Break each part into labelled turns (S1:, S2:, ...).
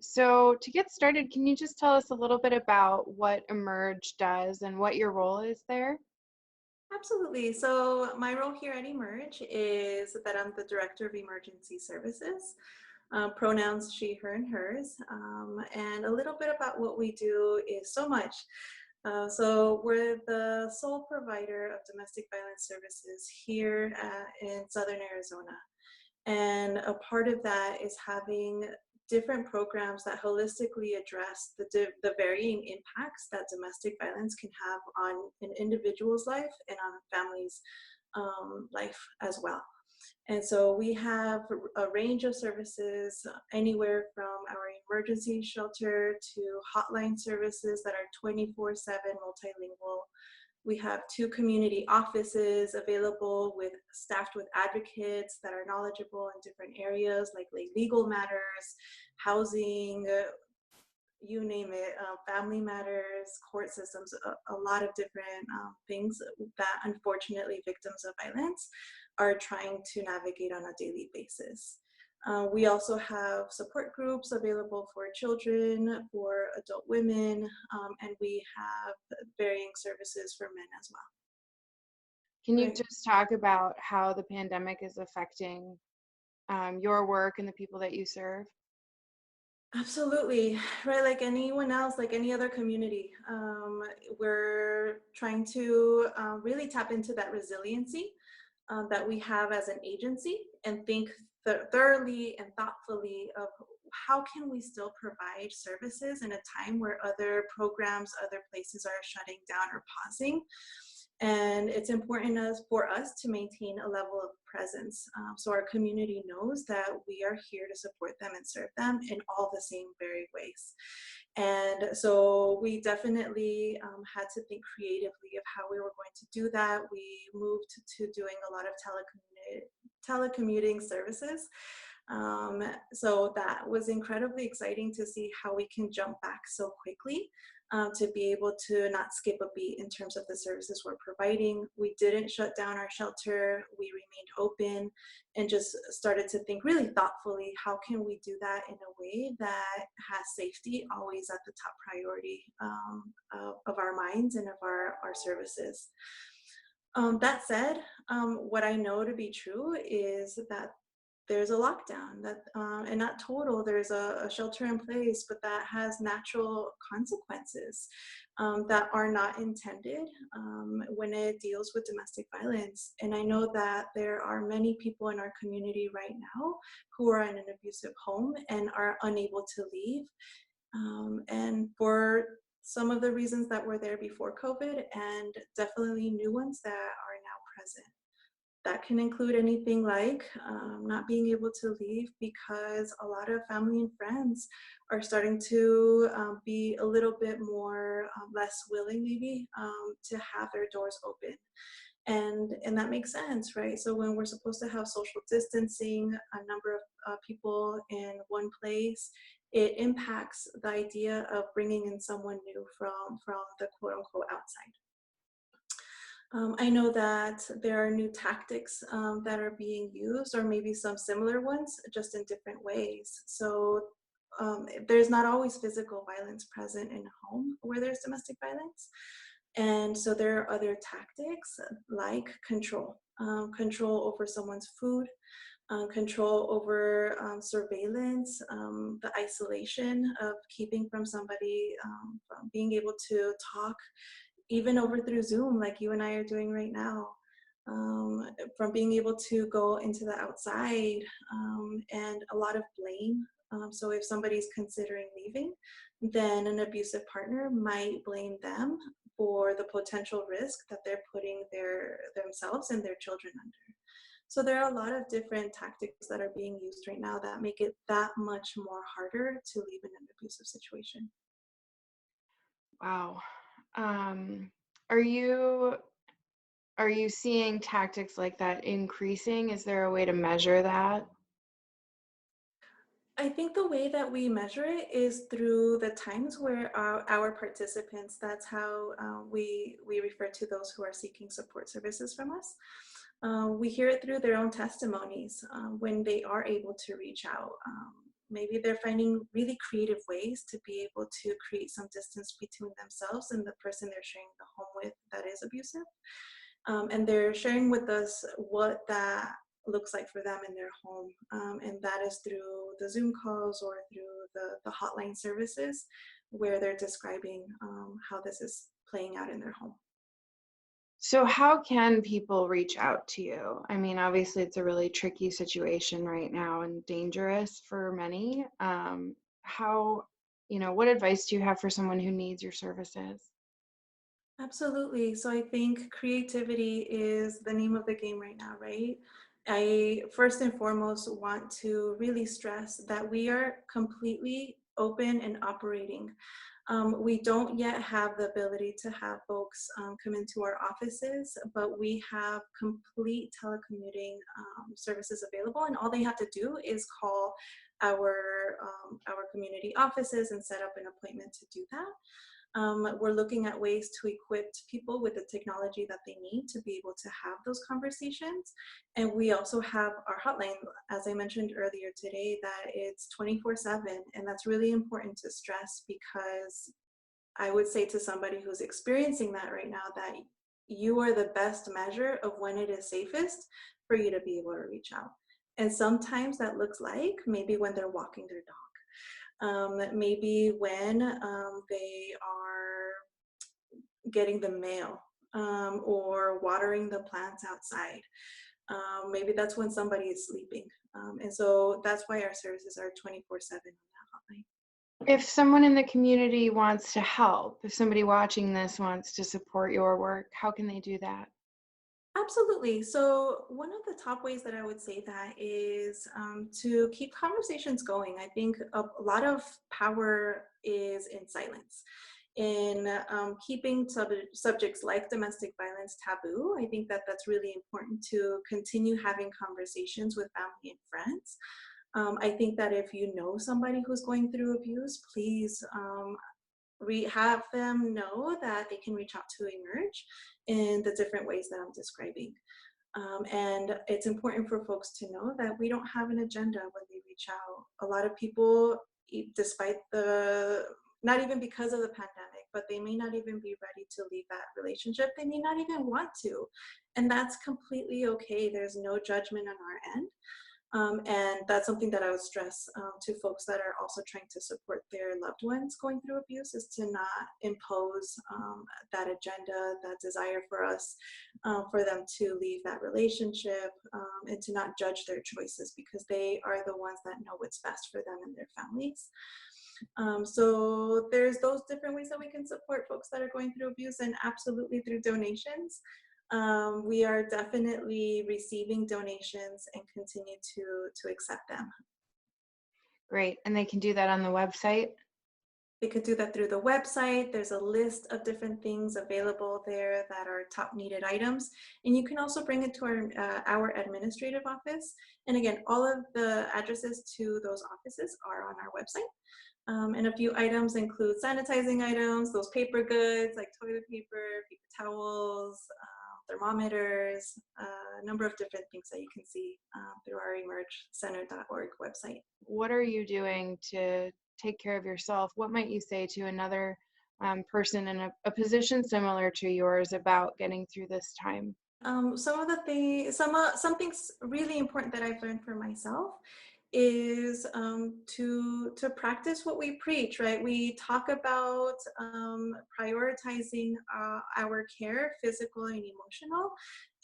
S1: So to get started, can you just tell us a little bit about what Emerge does and what your role is there?
S2: Absolutely. So, my role here at Emerge is that I'm the Director of Emergency Services, pronouns she, her, and hers. And a little bit about what we do is so much. So, we're the sole provider of domestic violence services here in Southern Arizona. And a part of that is having different programs that holistically address the varying impacts that domestic violence can have on an individual's life and on a family's life as well. And so we have a range of services, anywhere from our emergency shelter to hotline services that are 24/7 multilingual. We have two community offices available with staffed with advocates that are knowledgeable in different areas like legal matters, housing, you name it, family matters, court systems, a lot of different things that unfortunately victims of violence are trying to navigate on a daily basis. We also have support groups available for children, for adult women, and we have varying services for men as well.
S1: Can you
S2: Right.
S1: just talk about how the pandemic is affecting your work and the people that you serve?
S2: Absolutely. Right. Like anyone else, like any other community, we're trying to really tap into that resiliency that we have as an agency and think thoroughly and thoughtfully of how can we still provide services in a time where other programs, other places are shutting down or pausing. And it's important for us to maintain a level of presence, so our community knows that we are here to support them and serve them in all the same very ways. And so we definitely had to think creatively of how we were going to do that. We moved to doing a lot of telecommuting services. So that was incredibly exciting to see how we can jump back so quickly, to be able to not skip a beat in terms of the services we're providing. We didn't shut down our shelter. We remained open and just started to think really thoughtfully, how can we do that in a way that has safety always at the top priority of our minds and of our services. That said, what I know to be true is that there's a lockdown that and not total, there's a shelter in place, but that has natural consequences that are not intended when it deals with domestic violence. And I know that there are many people in our community right now who are in an abusive home and are unable to leave, and for some of the reasons that were there before COVID, and definitely new ones that are now present. That can include anything like not being able to leave because a lot of family and friends are starting to be a little bit more less willing, maybe, to have their doors open. And that makes sense, right? So when we're supposed to have social distancing, a number of people in one place, it impacts the idea of bringing in someone new from the quote unquote outside. I know that there are new tactics that are being used, or maybe some similar ones, just in different ways. So there's not always physical violence present in a home where there's domestic violence. And so there are other tactics like control over someone's food, control over surveillance, the isolation of keeping from somebody, from being able to talk even over through Zoom, like you and I are doing right now, from being able to go into the outside, and a lot of blame. So if somebody's considering leaving, then an abusive partner might blame them for the potential risk that they're putting themselves and their children under. So there are a lot of different tactics that are being used right now that make it that much more harder to leave in an abusive situation.
S1: Wow. Um, are you are you seeing tactics like that increasing? Is there a way to measure that?
S2: I think the way that we measure it is through the times where our participants, that's how we refer to those who are seeking support services from us. We hear it through their own testimonies when they are able to reach out. maybe they're finding really creative ways to be able to create some distance between themselves and the person they're sharing the home with that is abusive. And they're sharing with us what that looks like for them in their home. And that is through the Zoom calls or through the hotline services where they're describing how this is playing out in their home.
S1: So how can people reach out to you? I mean, obviously it's a really tricky situation right now and dangerous for many. How, what advice do you have for someone who needs your services?
S2: Absolutely. So I think creativity is the name of the game right now, right? I first and foremost want to really stress that we are completely open and operating. We don't yet have the ability to have folks come into our offices, but we have complete telecommuting services available, and all they have to do is call our community offices and set up an appointment to do that. We're looking at ways to equip people with the technology that they need to be able to have those conversations. And we also have our hotline, as I mentioned earlier today, that it's 24/7. And that's really important to stress because I would say to somebody who's experiencing that right now that you are the best measure of when it is safest for you to be able to reach out. And sometimes that looks like maybe when they're walking their dog, maybe when they are getting the mail or watering the plants outside. Maybe that's when somebody is sleeping. And so that's why our services are 24/7 on that hotline.
S1: If someone in the community wants to help, if somebody watching this wants to support your work, how can they do that?
S2: Absolutely. So, one of the top ways that I would say that is to keep conversations going. I think a lot of power is in silence. In keeping subjects like domestic violence taboo, I think that that's really important to continue having conversations with family and friends. I think that if you know somebody who's going through abuse, please have them know that they can reach out to Emerge in the different ways that I'm describing. And it's important for folks to know that we don't have an agenda when they reach out. A lot of people, despite not even because of the pandemic, but they may not even be ready to leave that relationship. They may not even want to. And that's completely okay. There's no judgment on our end. And that's something that I would stress to folks that are also trying to support their loved ones going through abuse is to not impose that agenda, that desire for us, for them to leave that relationship and to not judge their choices because they are the ones that know what's best for them and their families. So there's those different ways that we can support folks that are going through abuse and absolutely through donations. We are definitely receiving donations and continue to accept them.
S1: Great. And they can do that on the website?
S2: They could do that through the website. There's a list of different things available there that are top needed items. And you can also bring it to our administrative office. And again, all of the addresses to those offices are on our website. And a few items include sanitizing items, those paper goods like toilet paper, paper towels, thermometers, a number of different things that you can see through our emergecenter.org website.
S1: What are you doing to take care of yourself? What might you say to another person in a position similar to yours about getting through this time?
S2: Some of the things, some things really important that I've learned for myself is to practice what we preach. Right, we talk about prioritizing our care, physical and emotional,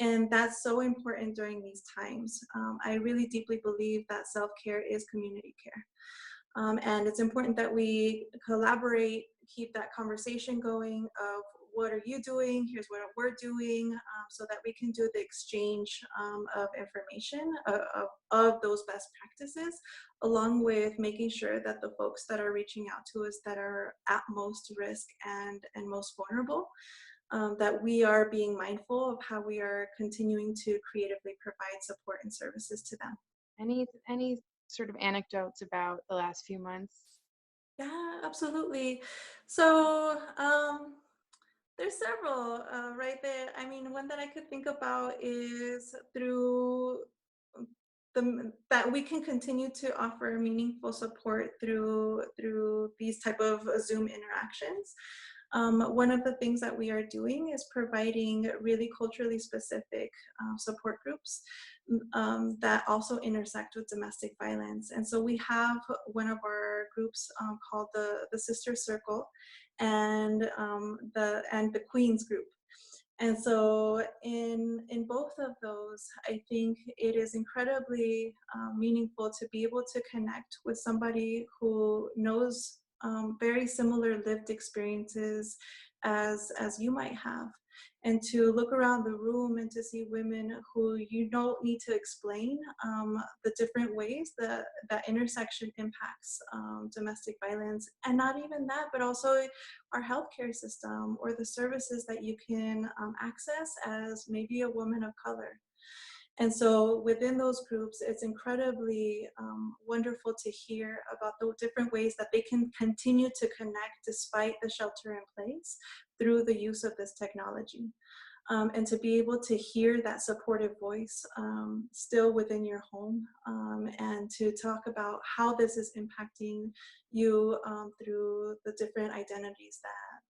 S2: and that's so important during these times. I really deeply believe that self-care is community care. And it's important that we collaborate, keep that conversation going of what are you doing, here's what we're doing, so that we can do the exchange of information of those best practices, along with making sure that the folks that are reaching out to us that are at most risk and most vulnerable, that we are being mindful of how we are continuing to creatively provide support and services to them.
S1: Any sort of anecdotes about the last few months?
S2: Yeah, absolutely. So there's several right there. I mean, one that I could think about is through that we can continue to offer meaningful support through these type of Zoom interactions. One of the things that we are doing is providing really culturally specific support groups that also intersect with domestic violence. And so we have one of our groups called the Sister Circle, and the Queens group. And so in both of those, I think it is incredibly meaningful to be able to connect with somebody who knows very similar lived experiences as you might have, and to look around the room and to see women who you don't need to explain the different ways that that intersection impacts domestic violence, and not even that, but also our healthcare system or the services that you can access as maybe a woman of color. And so within those groups, it's incredibly wonderful to hear about the different ways that they can continue to connect despite the shelter in place through the use of this technology. And to be able to hear that supportive voice still within your home, and to talk about how this is impacting you through the different identities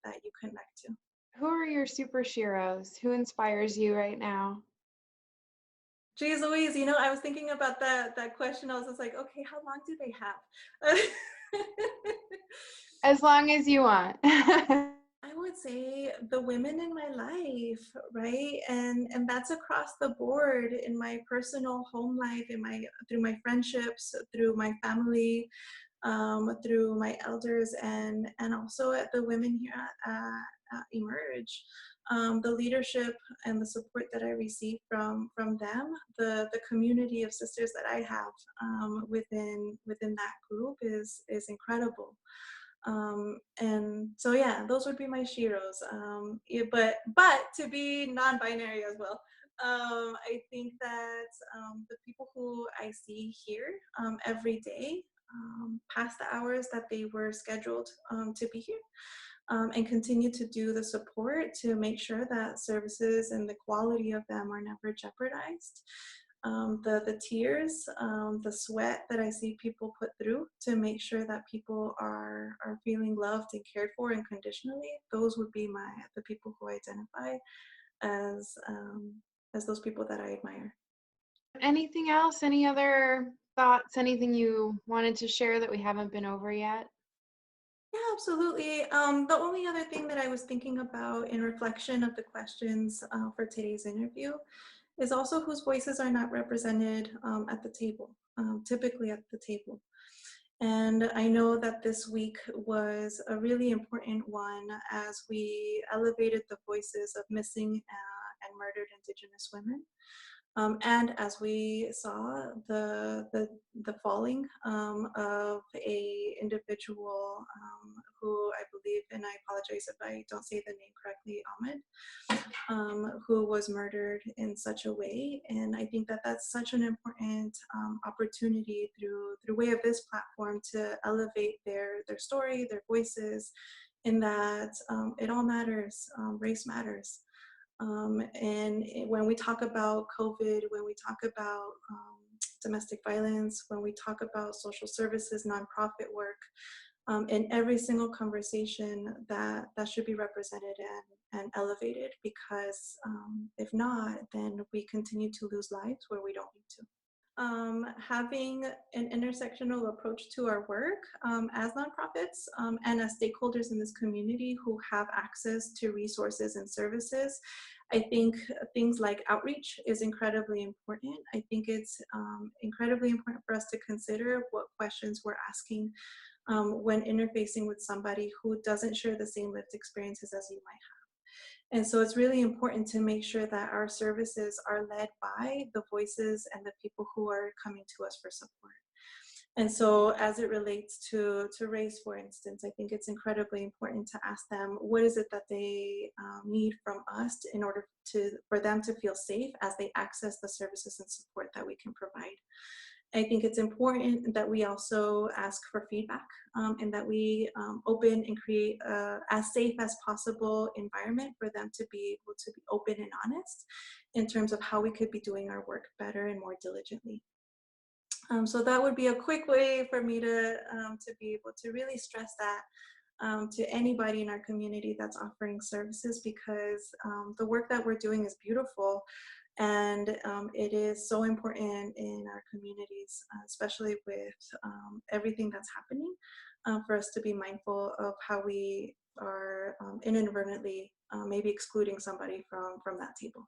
S2: that you connect to.
S1: Who are your super heroes? Who inspires you right now?
S2: Geez Louise, I was thinking about that question. I was just like, okay, how long do they have?
S1: As long as you want.
S2: I would say the women in my life, right? And that's across the board in my personal home life, in my through my friendships, through my family, through my elders, and also at the women here at Emerge. The leadership and the support that I receive from them, the community of sisters that I have within that group is incredible. And so yeah, those would be my Shiros. Yeah, but to be non-binary as well. I think that the people who I see here every day, past the hours that they were scheduled to be here, and continue to do the support to make sure that services and the quality of them are never jeopardized. The tears, the sweat that I see people put through to make sure that people are feeling loved and cared for unconditionally. Those would be the people who identify as as those people that I admire.
S1: Anything else? Any other thoughts? Anything you wanted to share that we haven't been over yet?
S2: Yeah, absolutely. The only other thing that I was thinking about in reflection of the questions for today's interview is also whose voices are not represented at the table, typically at the table. And I know that this week was a really important one as we elevated the voices of missing and murdered Indigenous women. And as we saw the falling of a individual who I believe, and I apologize if I don't say the name correctly, Ahmed, who was murdered in such a way. And I think that that's such an important opportunity through way of this platform to elevate their story, their voices, in that it all matters, race matters. And when we talk about COVID, when we talk about domestic violence, when we talk about social services, nonprofit work, in every single conversation that should be represented and elevated, because if not, then we continue to lose lives where we don't need to. Having an intersectional approach to our work as nonprofits and as stakeholders in this community who have access to resources and services. I think things like outreach is incredibly important. I think it's incredibly important for us to consider what questions we're asking when interfacing with somebody who doesn't share the same lived experiences as you might have. And so it's really important to make sure that our services are led by the voices and the people who are coming to us for support. And so as it relates to race, for instance, I think it's incredibly important to ask them, what is it that they need from us in order for them to feel safe as they access the services and support that we can provide. I think it's important that we also ask for feedback and that we open and create as safe as possible environment for them to be able to be open and honest in terms of how we could be doing our work better and more diligently. So that would be a quick way for me to be able to really stress that to anybody in our community that's offering services, because the work that we're doing is beautiful, and it is so important in our communities, especially with everything that's happening, for us to be mindful of how we are inadvertently maybe excluding somebody from that table.